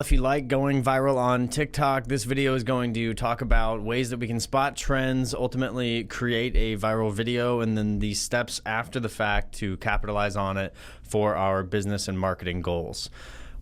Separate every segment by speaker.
Speaker 1: if you like going viral on TikTok, this video is going to talk about ways that we can spot trends, ultimately create a viral video, and then the steps after the fact to capitalize on it for our business and marketing goals.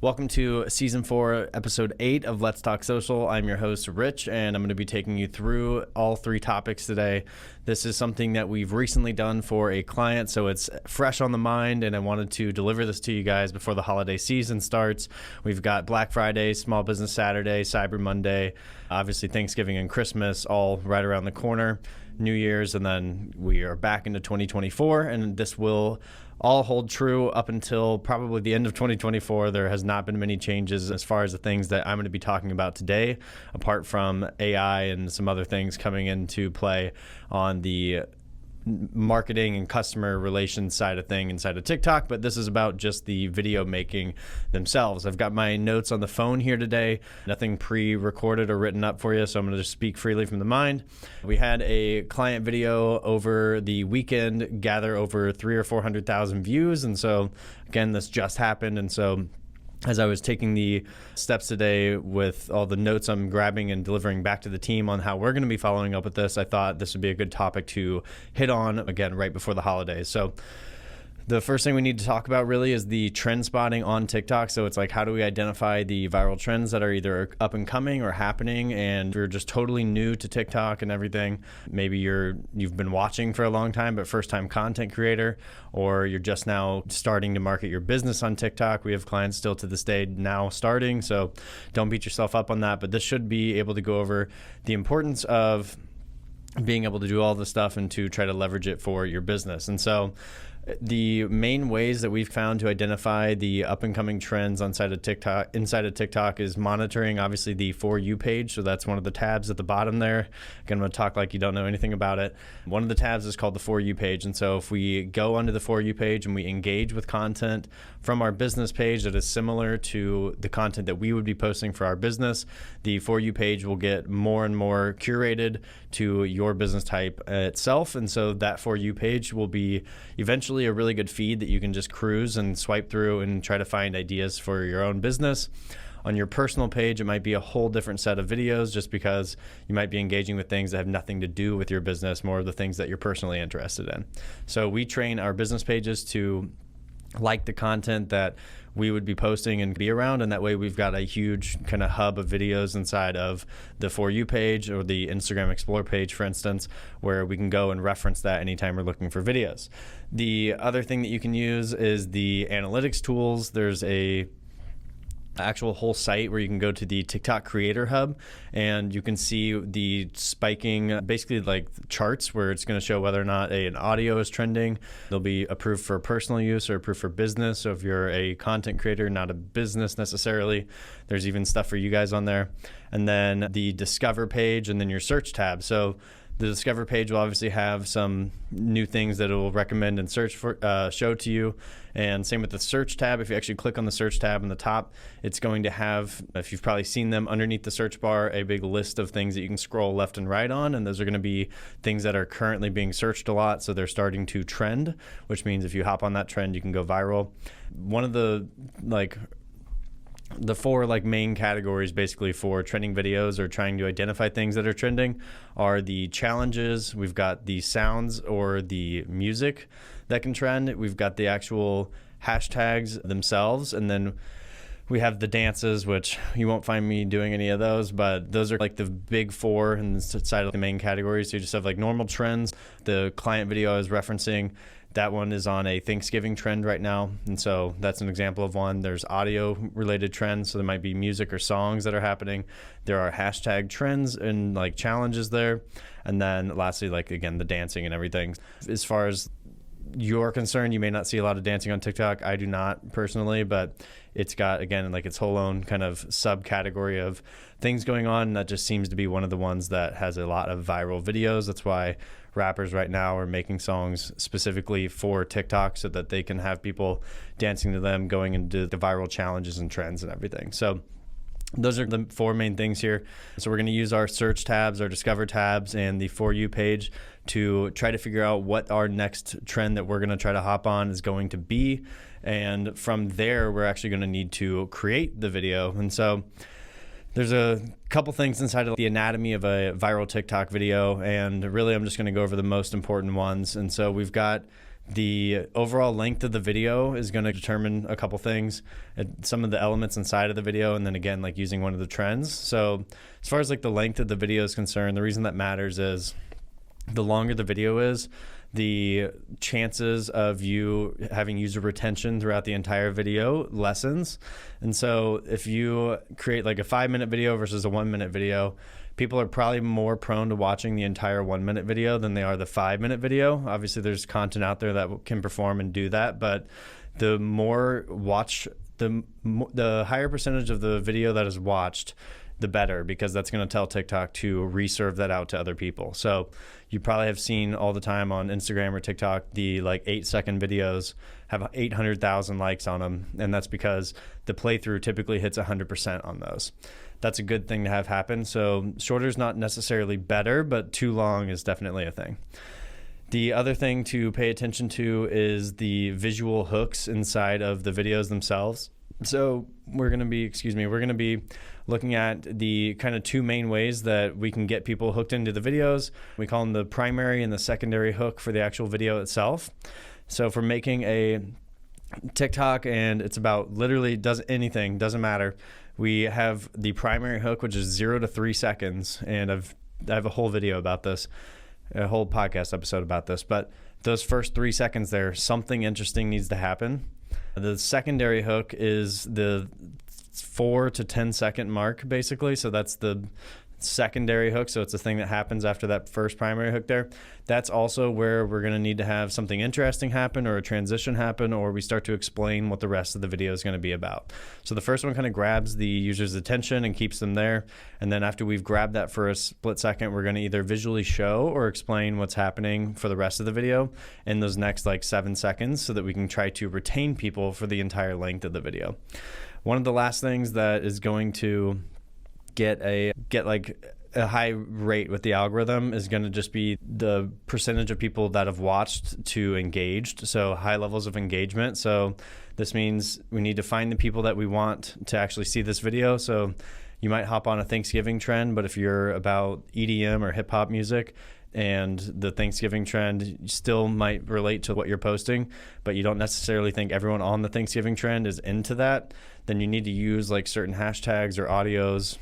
Speaker 1: Welcome to Season 4, Episode 8 of Let's Talk Social. I'm your host, Rich, and I'm going to be taking you through all three topics today. This is something that we've recently done for a client, so it's fresh on the mind, and I wanted to deliver this to you guys before the holiday season starts. We've got Black Friday, Small Business Saturday, Cyber Monday, obviously Thanksgiving and Christmas all right around the corner, New Year's, and then we are back into 2024, and this will all hold true up until probably the end of 2024. There has not been many changes as far as the things that I'm going to be talking about today, apart from AI and some other things coming into play on the marketing and customer relations side of thing inside of TikTok, but this is about just the video making themselves. I've got my notes on the phone here today, nothing pre-recorded or written up for you, so I'm going to just speak freely from the mind. We had a client video over the weekend gather over 300,000 or 400,000 views, and so again, this just happened, and so as I was taking the steps today with all the notes I'm grabbing and delivering back to the team on how we're going to be following up with this, I thought this would be a good topic to hit on, again, right before the holidays. So the first thing we need to talk about really is the trend spotting on TikTok. So it's like, how do we identify the viral trends that are either up and coming or happening, and you're just totally new to TikTok and everything. Maybe you've been watching for a long time, but first-time content creator, or you're just now starting to market your business on TikTok. We have clients still to this day now starting, so don't beat yourself up on that. But this should be able to go over the importance of being able to do all this stuff and to try to leverage it for your business. And so the main ways that we've found to identify the up and coming trends inside of TikTok is monitoring, obviously, the For You page. So that's one of the tabs at the bottom there. Again, I'm going to talk like you don't know anything about it. One of the tabs is called the For You page. And so if we go onto the For You page and we engage with content from our business page that is similar to the content that we would be posting for our business, the For You page will get more and more curated to your business type itself. And so that For You page will be eventually a really good feed that you can just cruise and swipe through and try to find ideas for your own business. On your personal page, it might be a whole different set of videos, just because you might be engaging with things that have nothing to do with your business, more of the things that you're personally interested in. So we train our business pages to like the content that we would be posting and be around, and that way we've got a huge kind of hub of videos inside of the For You page or the Instagram Explore page, for instance, where we can go and reference that anytime we're looking for videos. The other thing that you can use is the analytics tools. There's a actual whole site where you can go to the TikTok Creator Hub, and you can see the spiking, basically like charts where it's going to show whether or not an audio is trending. They'll be approved for personal use or approved for business. So if you're a content creator, not a business necessarily, there's even stuff for you guys on there. And then the Discover page, and then your search tab. So the Discover page will obviously have some new things that it will recommend and search for, show to you. And same with the search tab. If you actually click on the search tab in the top, it's going to have, if you've probably seen them underneath the search bar, a big list of things that you can scroll left and right on. And those are going to be things that are currently being searched a lot. So they're starting to trend, which means if you hop on that trend, you can go viral. One of the four main categories basically for trending videos or trying to identify things that are trending are the challenges, we've got the sounds or the music that can trend, we've got the actual hashtags themselves, and then we have the dances, which you won't find me doing any of those, but those are like the big four inside of the main categories. So you just have like normal trends. The client video I was referencing, that one is on a Thanksgiving trend right now, and so that's an example of one. There's audio-related trends, so there might be music or songs that are happening. There are hashtag trends and like challenges there, and then lastly, like again, the dancing and everything. As far as you're concerned, you may not see a lot of dancing on TikTok. I do not personally, but it's got, again, like its whole own kind of subcategory of things going on. And that just seems to be one of the ones that has a lot of viral videos. That's why rappers right now are making songs specifically for TikTok so that they can have people dancing to them, going into the viral challenges and trends and everything. So Those are the 4 main things here. So we're going to use our search tabs, our discover tabs, and the For You page to try to figure out what our next trend that we're going to try to hop on is going to be. And from there, we're actually going to need to create the video. And so there's a couple things inside of the anatomy of a viral TikTok video. And really, I'm just going to go over the most important ones. And so we've got the overall length of the video is going to determine a couple things, some of the elements inside of the video, and then again, like using one of the trends. So as far as like the length of the video is concerned, the reason that matters is the longer the video is, the chances of you having user retention throughout the entire video lessens. And so if you create like a 5-minute video versus a 1-minute video, people are probably more prone to watching the entire 1-minute video than they are the 5-minute video. Obviously, there's content out there that can perform and do that, but the more watch, the higher percentage of the video that is watched, the better, because that's going to tell TikTok to reserve that out to other people. So you probably have seen all the time on Instagram or TikTok, the like 8-second videos have 800,000 likes on them. And that's because the playthrough typically hits 100% on those. That's a good thing to have happen. So shorter is not necessarily better, but too long is definitely a thing. The other thing to pay attention to is the visual hooks inside of the videos themselves. So we're going to be looking at the kind of 2 main ways that we can get people hooked into the videos. We call them the primary and the secondary hook for the actual video itself. So if we're making a TikTok and it's about literally doesn't matter. We have the primary hook, which is 0 to 3 seconds. And I have a whole video about this, a whole podcast episode about this, but those first 3 seconds there, something interesting needs to happen. The secondary hook is the 4 to 10 second mark, basically. So that's the secondary hook. So it's the thing that happens after that first primary hook there. That's also where we're going to need to have something interesting happen or a transition happen, or we start to explain what the rest of the video is going to be about. So the first one kind of grabs the user's attention and keeps them there. And then after we've grabbed that for a split second, we're going to either visually show or explain what's happening for the rest of the video in those next like 7 seconds so that we can try to retain people for the entire length of the video. One of the last things that is going to get like a high rate with the algorithm is going to just be the percentage of people that have watched to engaged. So high levels of engagement. So this means we need to find the people that we want to actually see this video. So you might hop on a Thanksgiving trend, but if you're about EDM or hip hop music and the Thanksgiving trend still might relate to what you're posting, but you don't necessarily think everyone on the Thanksgiving trend is into that, then you need to use like certain hashtags or audios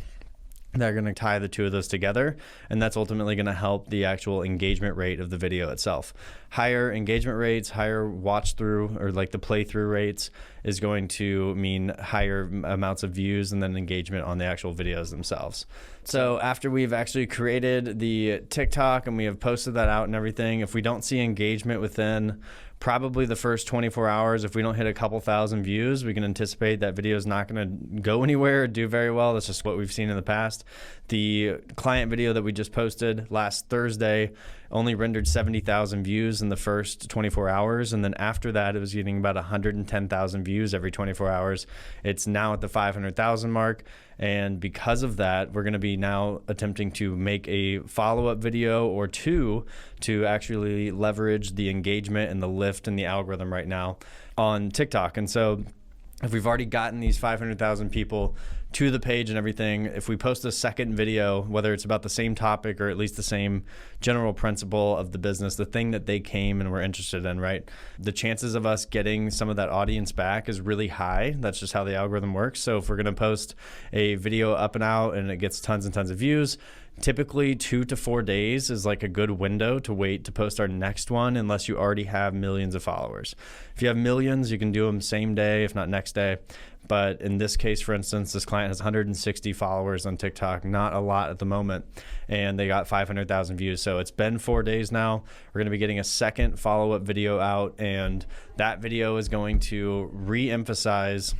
Speaker 1: that are going to tie the 2 of those together, and that's ultimately going to help the actual engagement rate of the video itself. Higher engagement rates, higher watch through or like the playthrough rates is going to mean higher amounts of views and then engagement on the actual videos themselves. So after we've actually created the TikTok and we have posted that out and everything, if we don't see engagement within probably the first 24 hours, if we don't hit a couple thousand views, we can anticipate that video is not going to go anywhere or do very well. That's just what we've seen in the past. The client video that we just posted last Thursday only rendered 70,000 views in the first 24 hours. And then after that, it was getting about 110,000 views every 24 hours. It's now at the 500,000 mark. And because of that, we're going to be now attempting to make a follow-up video or 2 to actually leverage the engagement and the lift in the algorithm right now on TikTok. And so if we've already gotten these 500,000 people to the page and everything, if we post a second video, whether it's about the same topic or at least the same general principle of the business, the thing that they came and were interested in, right? The chances of us getting some of that audience back is really high. That's just how the algorithm works. So if we're going to post a video up and out and it gets tons and tons of views, typically 2 to 4 days is like a good window to wait to post our next one unless you already have millions of followers. If you have millions, you can do them same day, if not next day. But in this case, for instance, this client has 160 followers on TikTok, not a lot at the moment, and they got 500,000 views. So it's been 4 days now. We're going to be getting a second follow-up video out, and that video is going to re-emphasize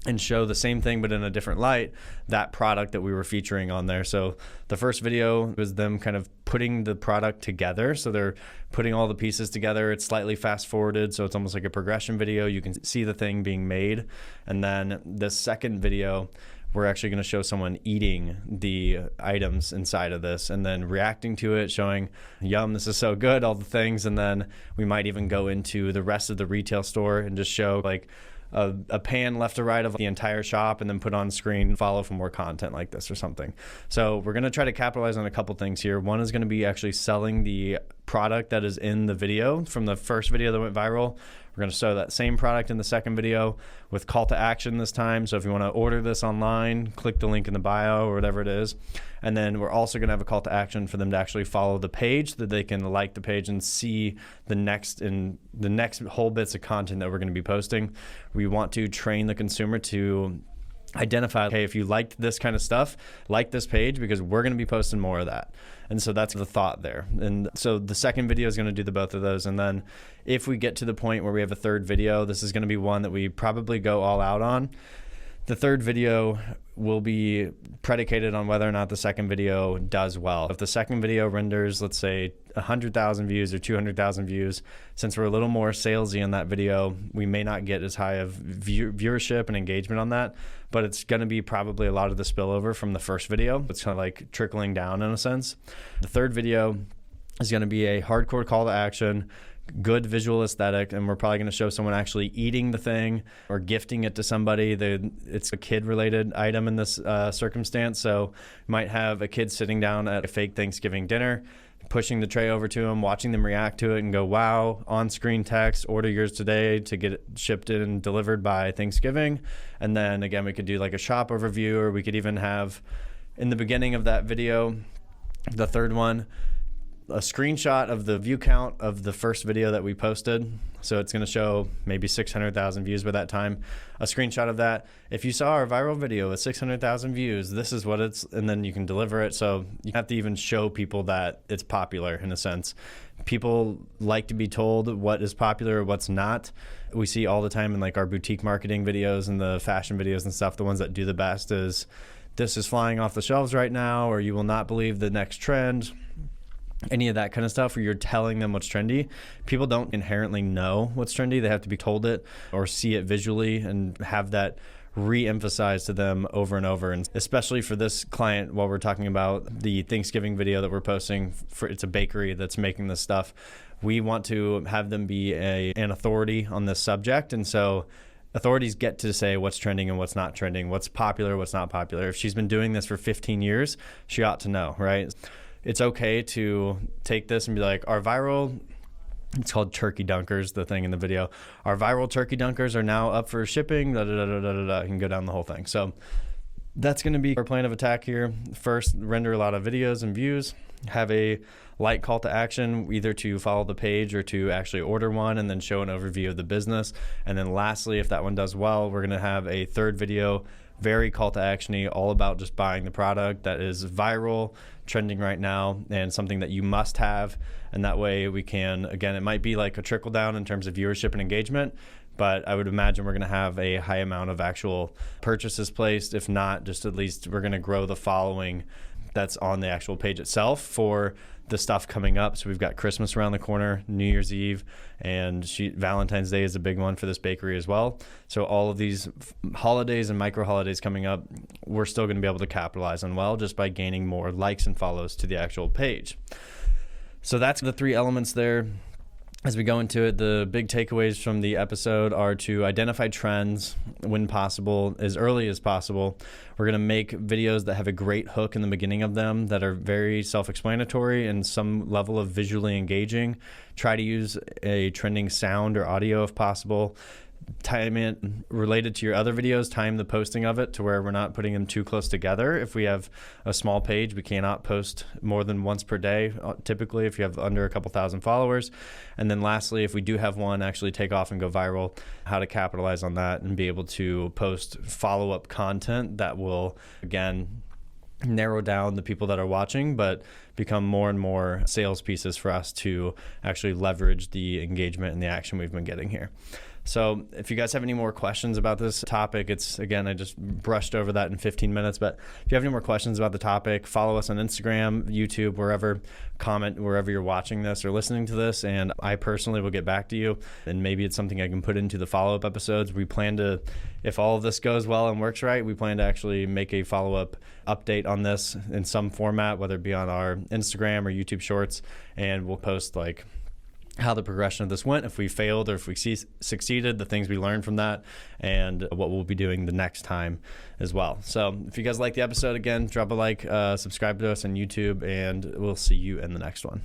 Speaker 1: and show the same thing but in a different light, that product that we were featuring on there. So the first video was them kind of putting the product together. So they're putting all the pieces together. It's slightly fast forwarded, so it's almost like a progression video. You can see the thing being made. And then the second video we're actually going to show someone eating the items inside of this and then reacting to it, showing, yum, this is so good, all the things. And then we might even go into the rest of the retail store and just show like a pan left to right of the entire shop, and then put on screen, follow for more content like this or something. So we're going to try to capitalize on a couple things here. One is going to be actually selling the product that is in the video from the first video that went viral. We're going to show that same product in the second video with call to action this time. So if you want to order this online, click the link in the bio or whatever it is. And then we're also going to have a call to action for them to actually follow the page, so that they can like the page and see the next whole bits of content that we're going to be posting. We want to train the consumer to identify, hey, if you liked this kind of stuff, like this page, because we're going to be posting more of that. And so that's the thought there. And so the second video is going to do the both of those. And then if we get to the point where we have a third video, this is going to be one that we probably go all out on. The third video will be predicated on whether or not the second video does well. If the second video renders, let's say 100,000 views or 200,000 views, since we're a little more salesy in that video, we may not get as high of viewership and engagement on that, but it's going to be probably a lot of the spillover from the first video. It's kind of like trickling down in a sense. The third video is going to be a hardcore call to action, good visual aesthetic, and we're probably going to show someone actually eating the thing or gifting it to somebody. It's a kid-related item in this circumstance, so you might have a kid sitting down at a fake Thanksgiving dinner, pushing the tray over to them, watching them react to it and go, wow, on-screen text, order yours today to get it shipped in and delivered by Thanksgiving. And then again, we could do like a shop overview, or we could even have in the beginning of that video, the third one, a screenshot of the view count of the first video that we posted. So it's going to show maybe 600,000 views by that time. A screenshot of that. If you saw our viral video with 600,000 views, this is what it's, and then you can deliver it. So you have to even show people that it's popular in a sense. People like to be told what is popular or what's not. We see all the time in like our boutique marketing videos and the fashion videos and stuff, the ones that do the best is, this is flying off the shelves right now, or you will not believe the next trend. Any of that kind of stuff where you're telling them what's trendy. People don't inherently know what's trendy. They have to be told it or see it visually and have that re-emphasized to them over and over. And especially for this client, while we're talking about the Thanksgiving video that we're posting, it's a bakery that's making this stuff. We want to have them be an authority on this subject. And so authorities get to say what's trending and what's not trending, what's popular, what's not popular. If she's been doing this for 15 years, she ought to know, right? It's okay to take this and be like, our viral, it's called turkey dunkers, the thing in the video. Our viral turkey dunkers are now up for shipping, da, da, da, da, da, da. You can go down the whole thing. So that's going to be our plan of attack here. First, render a lot of videos and views, have a light call to action, either to follow the page or to actually order one, and then show an overview of the business. And then lastly, if that one does well, we're going to have a third video, very call to action-y, all about just buying the product that is viral, trending right now, and something that you must have. And that way we can, again, it might be like a trickle down in terms of viewership and engagement, but I would imagine we're going to have a high amount of actual purchases placed. If not, just at least we're going to grow the following that's on the actual page itself for the stuff coming up. So we've got Christmas around the corner, New Year's Eve, and Valentine's Day is a big one for this bakery as well. So all of these holidays and micro holidays coming up, we're still going to be able to capitalize on well just by gaining more likes and follows to the actual page. So that's the three elements there. As we go into it, the big takeaways from the episode are to identify trends when possible, as early as possible. We're going to make videos that have a great hook in the beginning of them, that are very self-explanatory and some level of visually engaging. Try to use a trending sound or audio if possible. Time it related to your other videos, time the posting of it to where we're not putting them too close together. If we have a small page, we cannot post more than once per day, typically, if you have under a couple thousand followers. And then lastly, if we do have one actually take off and go viral, how to capitalize on that and be able to post follow-up content that will, again, narrow down the people that are watching, but become more and more sales pieces for us to actually leverage the engagement and the action we've been getting here. So if you guys have any more questions about this topic, again, I just brushed over that in 15 minutes, but if you have any more questions about the topic, follow us on Instagram, YouTube, wherever, comment wherever you're watching this or listening to this, and I personally will get back to you, and maybe it's something I can put into the follow-up episodes. We plan to, if all of this goes well and works right, we plan to actually make a follow-up update on this in some format, whether it be on our Instagram or YouTube Shorts, and we'll post like how the progression of this went, if we failed or if we succeeded, the things we learned from that, and what we'll be doing the next time as well. So if you guys like the episode, again, drop a like, subscribe to us on YouTube, and we'll see you in the next one.